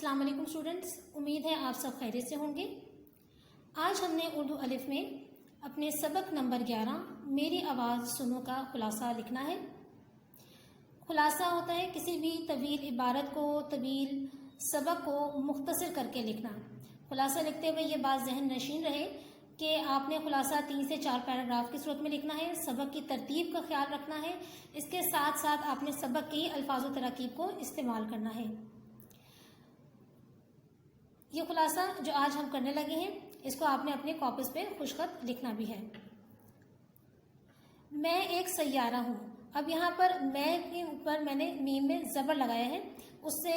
अस्सलाम वालेकुम स्टूडेंट्स, उम्मीद है आप सब खैरियत से होंगे। आज हमने उर्दू अलिफ में अपने सबक नंबर 11 मेरी आवाज़ सुनो का खुलासा लिखना है। खुलासा होता है किसी भी तवील इबारत को, तवील सबक को मुख्तसर करके लिखना। खुलासा लिखते हुए ये बात जहन नशीन रहे कि आपने खुलासा 3 से 4 पैराग्राफ की सूरत में लिखना है। सबक की तरतीब का ख्याल रखना है। इसके साथ साथ आपने सबक के ही अल्फाज व तराकीब को इस्तेमाल करना है। ये खुलासा जो आज हम करने लगे हैं, इसको आपने अपने कॉपीज पे खुशखत लिखना भी है। मैं एक सैयारा हूँ। अब यहाँ पर मैं के ऊपर मैंने मीम में ज़बर लगाया है, उससे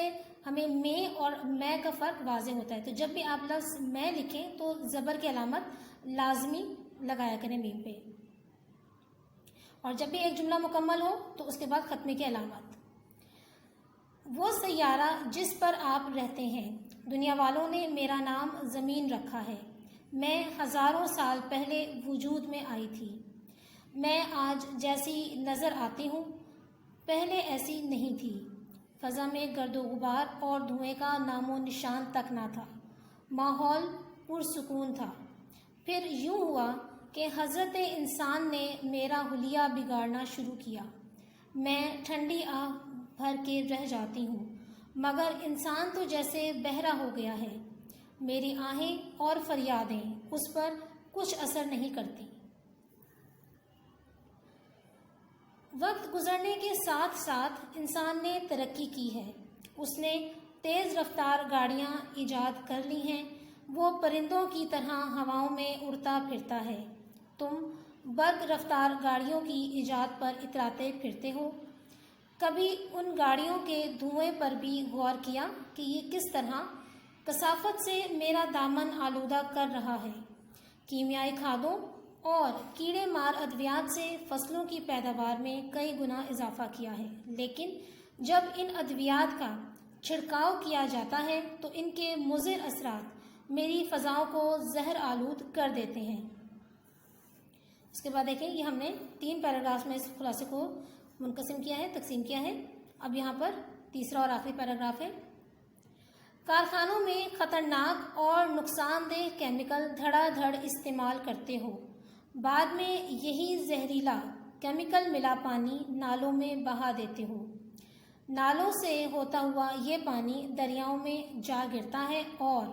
हमें में और मैं का फ़र्क वाज़े होता है। तो जब भी आप लफ्ज़ मैं लिखें तो ज़बर की अलामत लाजमी लगाया करें मीम पे, और जब भी एक जुमला मुकम्मल हो तो उसके बाद ख़त्मे की अलामत। वो सैयारा जिस पर आप रहते हैं, दुनिया वालों ने मेरा नाम ज़मीन रखा है। मैं हज़ारों साल पहले वजूद में आई थी। मैं आज जैसी नज़र आती हूँ, पहले ऐसी नहीं थी। फ़ज़ा में गर्दो गुबार और धुएं का नामो निशान तक ना था। माहौल पुरसुकून था। फिर यूँ हुआ कि हज़रत इंसान ने मेरा हुलिया बिगाड़ना शुरू किया। मैं ठंडी आह भर के रह जाती हूँ, मगर इंसान तो जैसे बहरा हो गया है। मेरी आहें और फरियादें उस पर कुछ असर नहीं करती। वक्त गुजरने के साथ साथ इंसान ने तरक्की की है। उसने तेज़ रफ्तार गाड़ियाँ ईजाद कर ली हैं। वो परिंदों की तरह हवाओं में उड़ता फिरता है। तुम बर्क रफ्तार गाड़ियों की ईजाद पर इतराते फिरते हो। कभी उन गाड़ियों के धुएं पर भी गौर किया कि ये किस तरह कसाफत से मेरा दामन आलूदा कर रहा है। कीमियाई खादों और कीड़े मार अद्वियात से फसलों की पैदावार में कई गुना इजाफा किया है, लेकिन जब इन अद्वियात का छिड़काव किया जाता है तो इनके मुज़िर असरात मेरी फ़ज़ाओं को जहर आलूद कर देते हैं। इसके बाद देखें, ये हमने 3 पैराग्राफ में इस खुलासे को मुनक़सिम किया है, तकसीम किया है। अब यहाँ पर तीसरा और आखिरी पैराग्राफ है। कारखानों में ख़तरनाक और नुकसानदेह केमिकल धड़ाधड़ इस्तेमाल करते हो। बाद में यही जहरीला केमिकल मिला पानी नालों में बहा देते हो। नालों से होता हुआ ये पानी दरियाओं में जा गिरता है और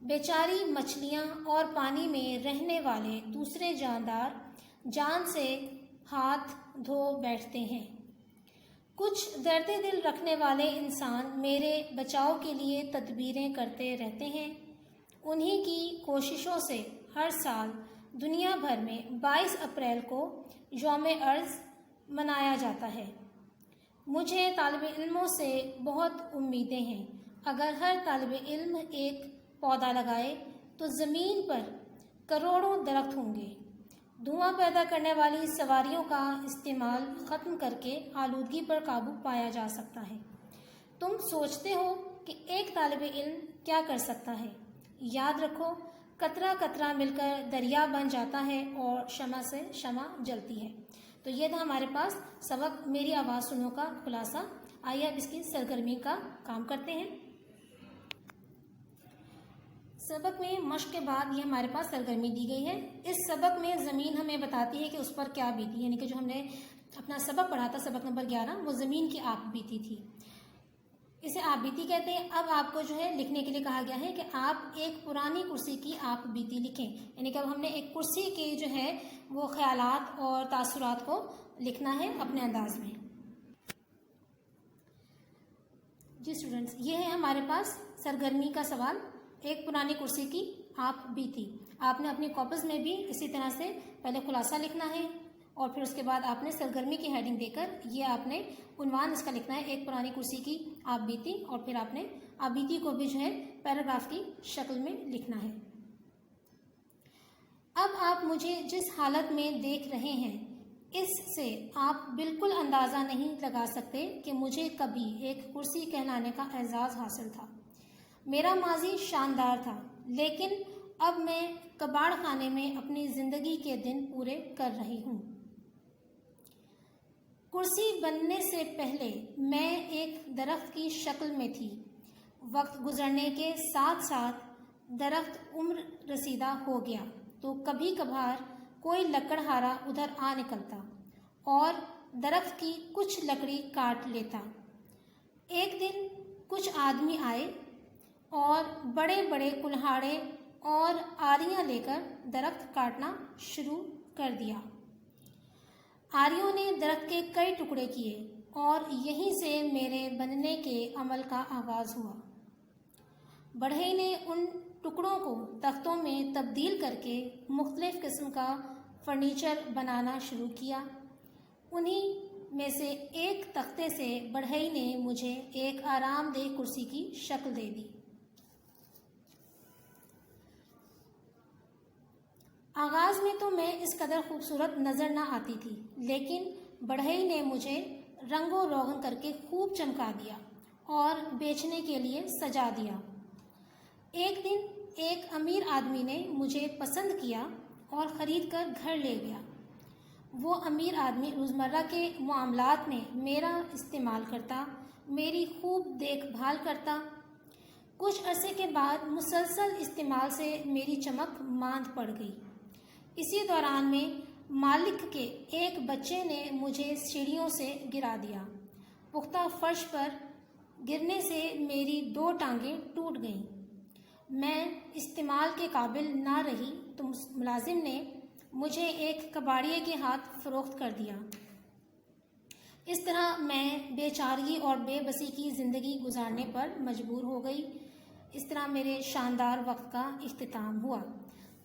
बेचारी मछलियाँ और पानी में रहने वाले दूसरे जानदार जान से हाथ धो बैठते हैं। कुछ दर्द दिल रखने वाले इंसान मेरे बचाव के लिए तदबीरें करते रहते हैं। उन्हीं की कोशिशों से हर साल दुनिया भर में 22 अप्रैल को यौम अर्ज़ मनाया जाता है। मुझे तालिब इल्मों से बहुत उम्मीदें हैं। अगर हर तालिब इल्म एक पौधा लगाए तो ज़मीन पर करोड़ों दरख्त होंगे। धुआं पैदा करने वाली सवारियों का इस्तेमाल ख़त्म करके आलूदगी पर काबू पाया जा सकता है। तुम सोचते हो कि एक तालिब इल्म क्या कर सकता है? याद रखो, कतरा कतरा मिलकर दरिया बन जाता है और शमा से शमा जलती है। तो ये था हमारे पास सबक मेरी आवाज़ सुनो का खुलासा। आइए अब इसकी सरगर्मी का काम करते हैं। सबक में मश्क के बाद ये हमारे पास सरगर्मी दी गई है। इस सबक में ज़मीन हमें बताती है कि उस पर क्या बीती, यानी कि जो हमने अपना सबक पढ़ा था, सबक नंबर 11, वो ज़मीन की आप बीती थी। इसे आप बीती कहते हैं। अब आपको जो है लिखने के लिए कहा गया है कि आप एक पुरानी कुर्सी की आप बीती लिखें, यानी कि अब हमने एक कुर्सी के जो है वो ख्यालात और तासुरात को लिखना है अपने अंदाज में। जी स्टूडेंट्स, ये है हमारे पास सरगर्मी का सवाल। एक पुरानी कुर्सी की आप बीती। आपने अपनी कॉपीज में भी इसी तरह से पहले खुलासा लिखना है और फिर उसके बाद आपने सरगर्मी की हेडिंग देकर ये आपने उन्वान इसका लिखना है, एक पुरानी कुर्सी की आप बीती, और फिर आपने आप बीती को भी जो है पैराग्राफ की शक्ल में लिखना है। अब आप मुझे जिस हालत में देख रहे हैं, इससे आप बिल्कुल अंदाज़ा नहीं लगा सकते कि मुझे कभी एक कुर्सी कहलाने का एजाज़ हासिल था। मेरा माजी शानदार था, लेकिन अब मैं कबाड़ खाने में अपनी ज़िंदगी के दिन पूरे कर रही हूँ। कुर्सी बनने से पहले मैं एक दरख्त की शक्ल में थी। وقت گزرنے کے ساتھ ساتھ درخت عمر رسیدہ ہو گیا تو کبھی کبھار کوئی لکڑہارا ادھر آ نکلتا اور درخت کی کچھ لکڑی کاٹ لیتا۔ ایک دن کچھ آدمی آئے اور بڑے بڑے کلہاڑے اور آریاں لے کر درخت کاٹنا شروع کر دیا۔ آریوں نے درخت کے کئی ٹکڑے کیے اور یہیں سے میرے بننے کے عمل کا آغاز ہوا۔ بڑھئی نے ان ٹکڑوں کو تختوں میں تبدیل کر کے مختلف قسم کا فرنیچر بنانا شروع کیا۔ انہی میں سے ایک تختے سے بڑھئی نے مجھے ایک آرام دہ کرسی کی شکل دے دی۔ آغاز میں تو میں اس قدر خوبصورت نظر نہ آتی تھی، لیکن بڑھئی نے مجھے رنگ و روغن کر کے خوب چمکا دیا اور بیچنے کے لیے سجا دیا۔ ایک دن ایک امیر آدمی نے مجھے پسند کیا اور خرید کر گھر لے گیا۔ وہ امیر آدمی روزمرہ کے معاملات میں میرا استعمال کرتا، میری خوب دیکھ بھال کرتا۔ کچھ عرصے کے بعد مسلسل استعمال سے میری چمک ماند پڑ گئی۔ اسی دوران میں مالک کے ایک بچے نے مجھے سیڑھیوں سے گرا دیا۔ پختہ فرش پر گرنے سے میری 2 ٹانگیں ٹوٹ گئیں۔ میں استعمال کے قابل نہ رہی تو ملازم نے مجھے ایک کباڑیے کے ہاتھ فروخت کر دیا۔ اس طرح میں بے چارگی اور بے بسی کی زندگی گزارنے پر مجبور ہو گئی۔ اس طرح میرے شاندار وقت کا اختتام ہوا۔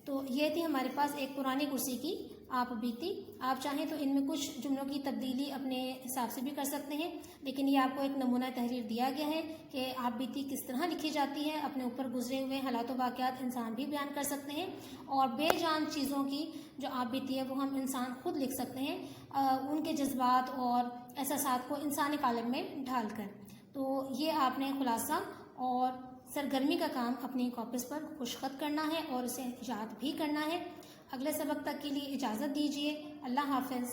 تو یہ تھی ہمارے پاس ایک پرانی کرسی کی آپ بیتی۔ آپ چاہیں تو ان میں کچھ جملوں کی تبدیلی اپنے حساب سے بھی کر سکتے ہیں، لیکن یہ آپ کو ایک نمونہ تحریر دیا گیا ہے کہ آپ بیتی کس طرح لکھی جاتی ہے۔ اپنے اوپر گزرے ہوئے حالات و واقعات انسان بھی بیان کر سکتے ہیں، اور بے جان چیزوں کی جو آپ بیتی ہے وہ ہم انسان خود لکھ سکتے ہیں، ان کے جذبات اور احساسات کو انسانی قالب میں ڈھال کر۔ تو یہ آپ نے خلاصہ اور سرگرمی کا کام اپنی کاپیز پر خوشخط کرنا ہے اور اسے یاد بھی کرنا ہے۔ اگلے سبق تک کے لیے اجازت دیجیے۔ اللہ حافظ۔